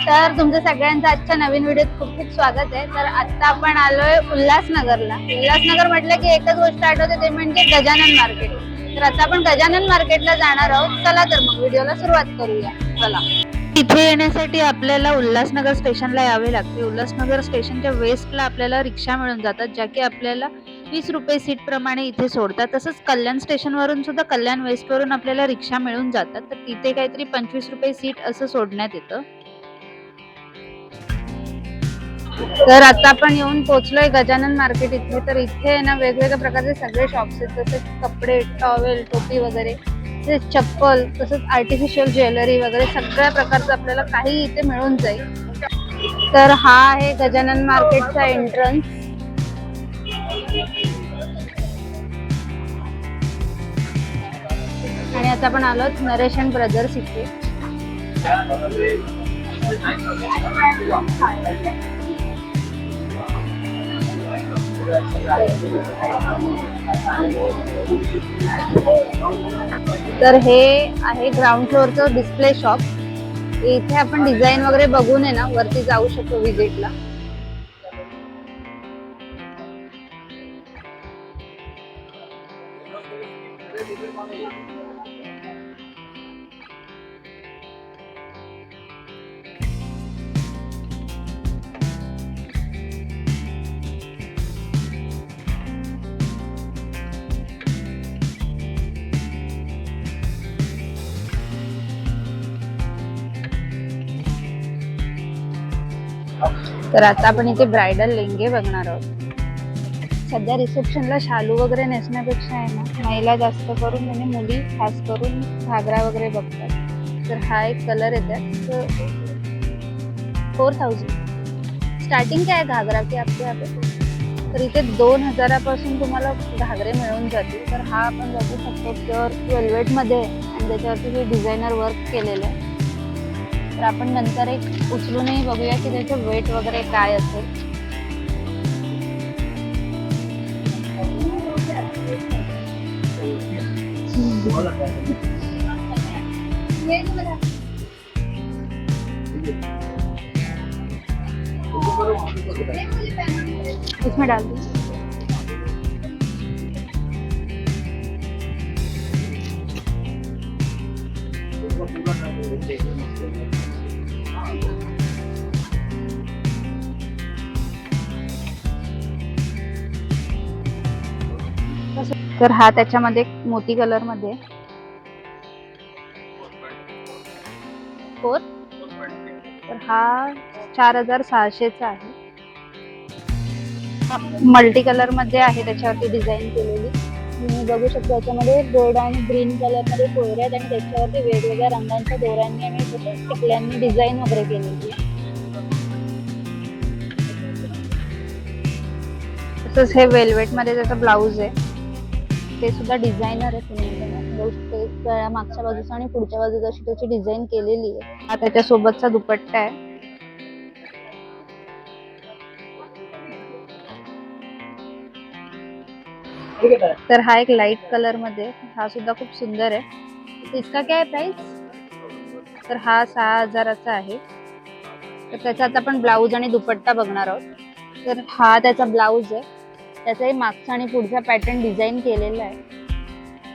तर तुमचं सगळ्यांचं आजच्या नवीन व्हिडिओत खूप खूप स्वागत आहे। तर आता आपण आलोय उल्हासनगरला। उल्हासनगर म्हटलं की एकच गोष्ट आठवते, ते म्हणजे गजानन मार्केट। तर आता आपण गजानन मार्केटला जाणार आहोत। चला तर मग व्हिडिओला सुरुवात करूया। चला। इथे येण्यासाठी आपल्याला उल्हासनगर स्टेशनला यावे लागते। उल्हासनगर स्टेशनच्या वेस्टला आपल्याला रिक्षा मिळून जातात, ज्या की आपल्याला 20 रुपये सीट प्रमाणे इथे सोडतात। तसंच कल्याण स्टेशनवरून सुद्धा कल्याण वेस्टवरून आपल्याला रिक्षा मिळून जातात। तर तिथे काहीतरी 25 रुपये सीट असं सोडण्यात येतं। तर आता आपण येऊन पोहोचलोय गजानन मार्केट इथे। तर इथे ना वेगवेगळ्या प्रकारचे सगळे शॉप्स आहेत, जसे कपडे, टॉवेल, टोपी वगैरे, तसेच चप्पल, तसंच आर्टिफिशियल ज्वेलरी वगैरे सगळ्या प्रकारचं आपल्याला काही इथे मिळून जाईल। तर हा आहे गजानन मार्केटचा एंट्रन्स। आणि आता आपण आलोत नरेश अँड ब्रदर्स इथे। तर हे आहे ग्राउंड फ्लोअरचं डिस्प्ले शॉप। इथे आपण डिझाईन वगैरे बघून आहे ना वरती जाऊ शकतो विजिटला। तर आता आपण इथे ब्रायडल लेंगे बघणार आहोत। सध्या रिसेप्शनला शालू वगैरे नेसण्यापेक्षा आहे ना महिला जास्त करून म्हणजे मुली खास करून घागरा वगैरे बघतात। तर हा एक कलर येतात 4000 स्टार्टिंग काय घागरा की आपल्या तर इथे 2000 पासून तुम्हाला घागरे मिळून जातील। तर हा आपण बघू शकतो प्युअर वेल्वेट मध्ये आणि त्याच्यावरती हे डिझायनर वर्क केलेलं आहे। तर आपण नंतर एक उचलूनही बघूया की त्याचं वेट वगैरे काय असेल। इसमें डाल दो। तर हा त्याच्यामध्ये मोती कलर मध्ये 4 तर हा 4600 चा आहे। मल्टी कलर मध्ये आहे, त्याच्यावरती डिझाईन केलेली तुम्ही बघू शकता। याच्यामध्ये रेड आणि ग्रीन कलर मध्ये कोयरे आहेत आणि त्याच्यावरती वेगवेगळ्या रंगांच्या दोऱ्यांनी आणि टिकल्यांनी डिझाईन वगैरे केलेली आहे। तसंच हे वेल्वेट मध्ये त्याचा ब्लाउज आहे, ते सुद्धा डिझायनर आहे। तुम्ही बघू शकता मागच्या बाजूचा आणि पुढच्या बाजूला अशी त्याची डिझाईन केलेली आहे। हा त्याच्या सोबतचा दुपट्टा आहे। तर हा एक लाईट कलर मध्ये, हा सुद्धा खूप सुंदर आहे। इसका क्या है प्राइस? तर हा 6000 चा आहे। तर त्याचा आता आपण ब्लाउज आणि दुपट्टा बघणार आहोत। तर हा त्याचा ब्लाउज आहे, त्याचाही मागचा आणि पुढचा पॅटर्न डिझाईन केलेला आहे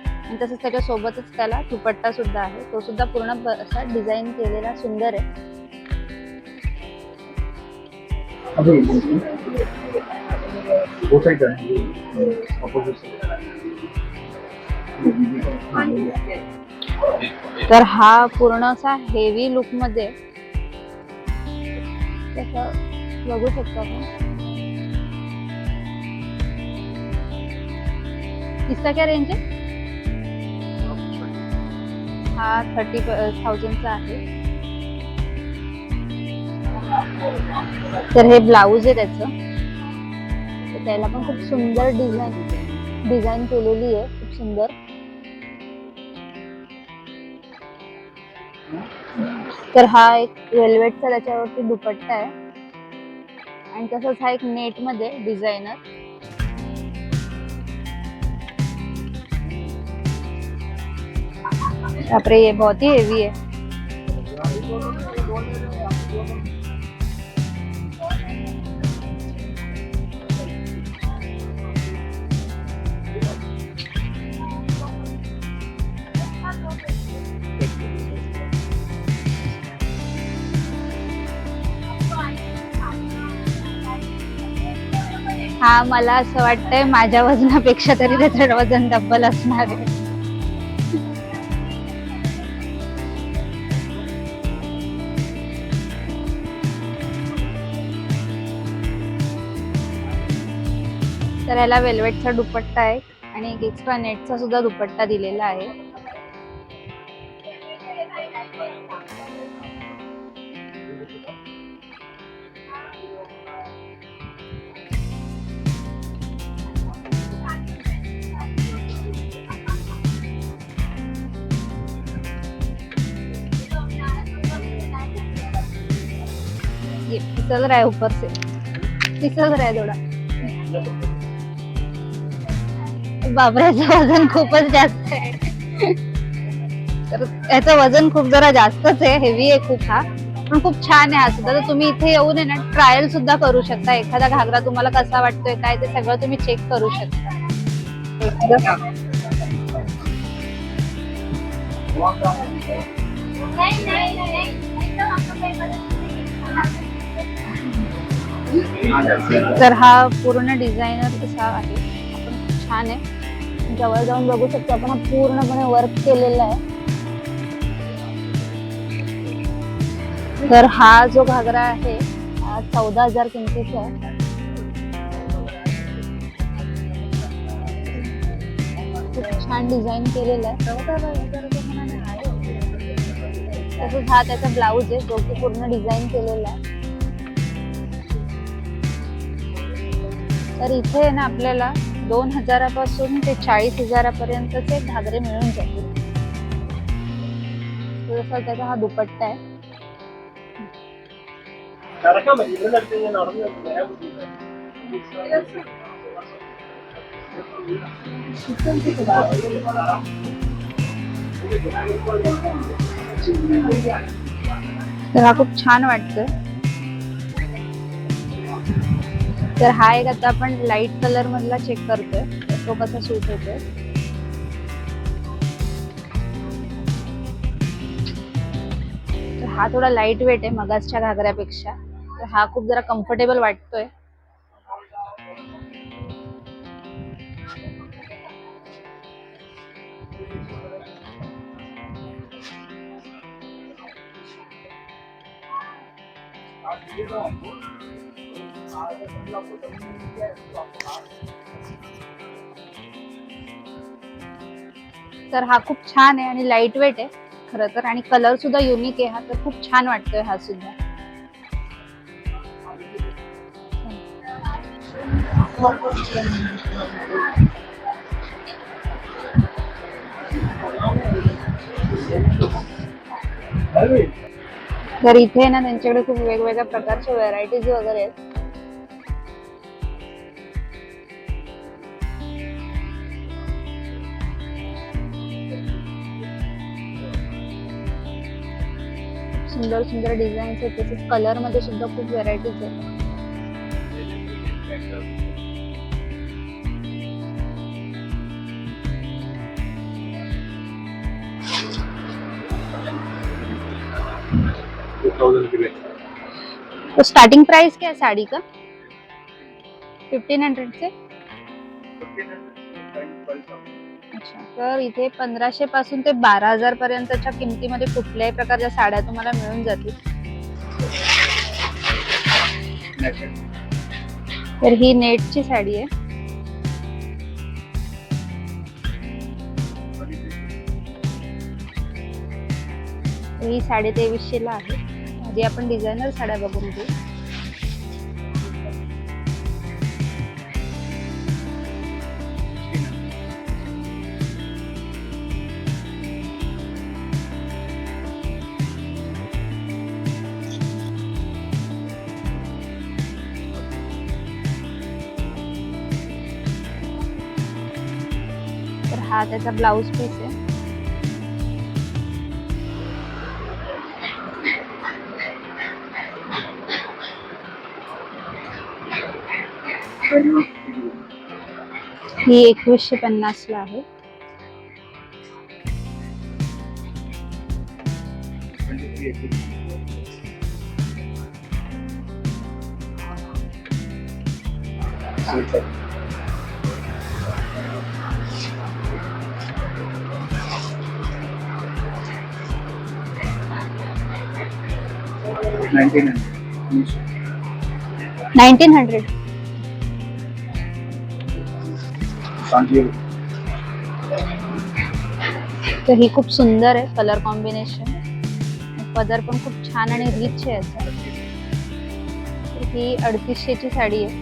आणि तसंच त्याच्या सोबतच त्याला दुपट्टा सुद्धा आहे, तो सुद्धा पूर्ण असा डिझाईन केलेला सुंदर आहे। तर हा पूर्ण असा हेवी लुक मध्ये बघू शकता आपण। इसका क्या रेंज है? हा 30,000 चा आहे। तर हे ब्लाउज आहे त्याचं, तर त्याला पण खूप सुंदर डिझाईन केलेली आहे, खूप सुंदर। तर हा एक वेल्वेटचा त्याच्यावरती दुपट्टा आहे आणि तसंच हा एक नेट मध्ये डिझायनर। बाप रे, ये बहुत ही हेवी है। हा मला असं वाटतंय माझ्या वजनापेक्षा तरी त्याचं वजन डब्बल असणार आहे. तर याला वेल्वेटचा दुपट्टा आहे आणि एक एक्स्ट्रा नेटचा सुद्धा दुपट्टा दिलेला आहे. ये फिसल रहा है ऊपर से, फिसल रहा है थोडा. बाबराचं वजन खूपच जास्त आहे. तर याचं वजन खूप जरा जास्तच आहे, हेवी आहे खूप हा, पण खूप छान आहे हा सुद्धा. तर तुम्ही इथे येऊन आहे ना ट्रायल सुद्धा करू शकता. एखादा घागरा तुम्हाला कसा वाटतोय काय ते सगळं तुम्ही चेक करू शकता. तर हा पूर्ण डिझायनर असा आहे, आपण छान आहे. जवळ जाऊन बघू शकतो आपण, हा पूर्णपणे वर्क केलेला आहे. तर हा जो घागरा आहे हा 14,000 किमतीचा आहे. खूप छान डिझाईन केलेला आहे. तसंच हा त्याचा ब्लाऊज आहे जो की पूर्ण डिझाईन केलेला आहे. तर इथे ना आपल्याला 2,000 पासून ते 40,000 पर्यंतचे घागरे मिळून जातील. जसं त्याचा हा दुपट्टा आहे. तर हा खूप छान वाटतोय. तर हा एक आता आपण लाईट कलर मधला चेक करतोय, तो कसा सूट होतोय. तर हा थोडा लाईट वेट आहे मगासच्या घागऱ्यापेक्षा, तर हा खूप जरा कम्फर्टेबल वाटतोय. तर हा खूप छान आहे आणि लाईट वेट आहे खरं तर, आणि कलर सुद्धा युनिक आहे हा, तर खूप छान वाटतोय हा सुद्धा. तर इथे ना त्यांच्याकडे खूप वेगवेगळ्या प्रकारच्या व्हरायटीज वगैरे आहेत. सुंदर सुंदर डिझाईन्स आहेत, तसेच कलर मध्ये सुद्धा खूप व्हरायटीज आहेत. तो स्टार्टिंग प्राइस क्या है साड़ी का? 1500 से. अच्छा, तर इथे 1500 पासून ते 12,000 पर्यंतच्या किमतीमध्ये कुठल्याही प्रकारच्या साड्या तुम्हाला मिळून जातील. तर ही नेटची साडी आहे. ही 2350 ला आहे. आधी आपण डिझायनर साड्या बघून घेऊ. तर हा त्याचा ब्लाउज पीस आहे. ही 2150 ला आहे. $1900. 1900. कांजीवरम. तर ही खूप सुंदर आहे कलर कॉम्बिनेशन. पदर पण खूप छान आणि रिच आहे याचा. तर ही 3800 ची साडी आहे.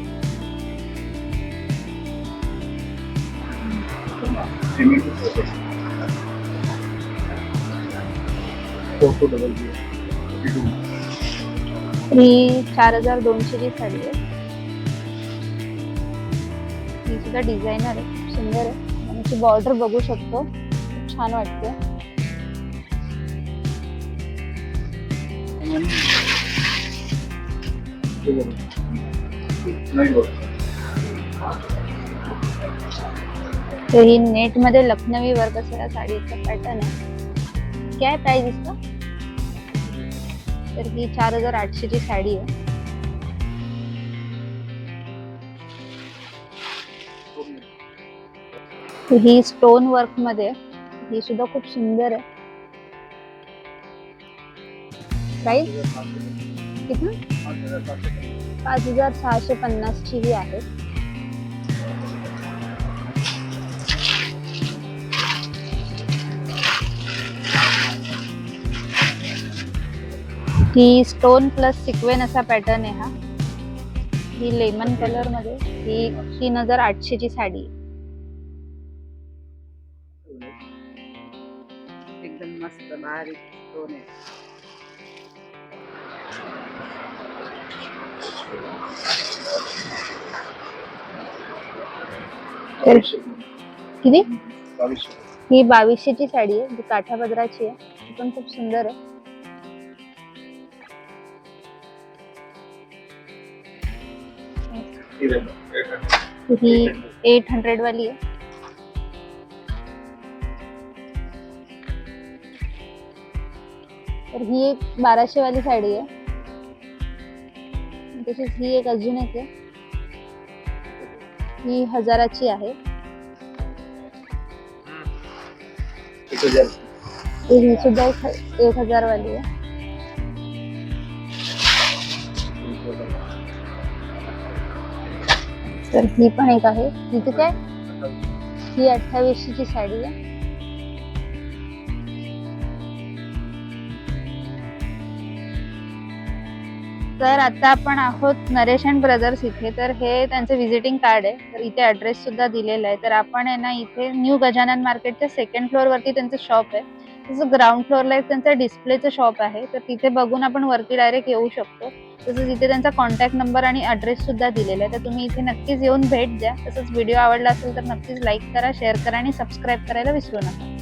ही 4200 ची साडी आहे. ही सुद्धा डिझायनर आहे, खूप सुंदर आहे. आणि ती बॉर्डर बघू शकतो, खूप छान वाटते. तर ही नेट मध्ये लखनवी वर्क असलेला साडीचा पॅटर्न आहे. काय प्राइस इसका? तर ही 4800 ची साडी आहे. ही स्टोन वर्क मध्ये आहे. ही सुद्धा खूप सुंदर आहे. प्राइस किती? 5650 ची ही आहे. ही स्टोन प्लस सिक्वेन असा पॅटर्न आहे हा. ही लेमन कलर मध्ये. ही 3800 ची साडी आहे. एकदम मस्त बारीक स्टोन आहे. तर किती? ही 2200 ची साडी आहे, जी काठा पदराची आहे. ती पण खूप सुंदर आहे. ही 800 वाली आहे. तर ही एक 1200 वाली साडी आहे. तशीच ही एक अजून एक आहे. ही 1000 ची आहे. ही सुद्धा 1000 वाली आहे. तर ही पण एक आहे. हिची काय? ही 2800 ची साडी आहे. तर आता आपण आहोत नरेश अँड ब्रदर्स इथे. तर हे त्यांचे विजिटिंग कार्ड आहे. तर इथे ऍड्रेस सुद्धा दिलेला आहे. तर आपण आहे ना इथे न्यू गजानन मार्केटच्या 2nd फ्लोअर वरती त्यांचं शॉप आहे. तसं ग्राउंड फ्लोअरला एक त्यांचा डिस्प्लेचं शॉप आहे. तर तिथे बघून आपण वरती डायरेक्ट येऊ शकतो. तसंच इथे त्यांचा कॉन्टॅक्ट नंबर आणि ऍड्रेस सुद्धा दिलेला आहे. तर तुम्ही इथे नक्कीच येऊन भेट द्या. तसंच व्हिडिओ आवडला असेल तर नक्कीच लाईक करा, शेअर करा आणि सबस्क्राईब करायला विसरू नका.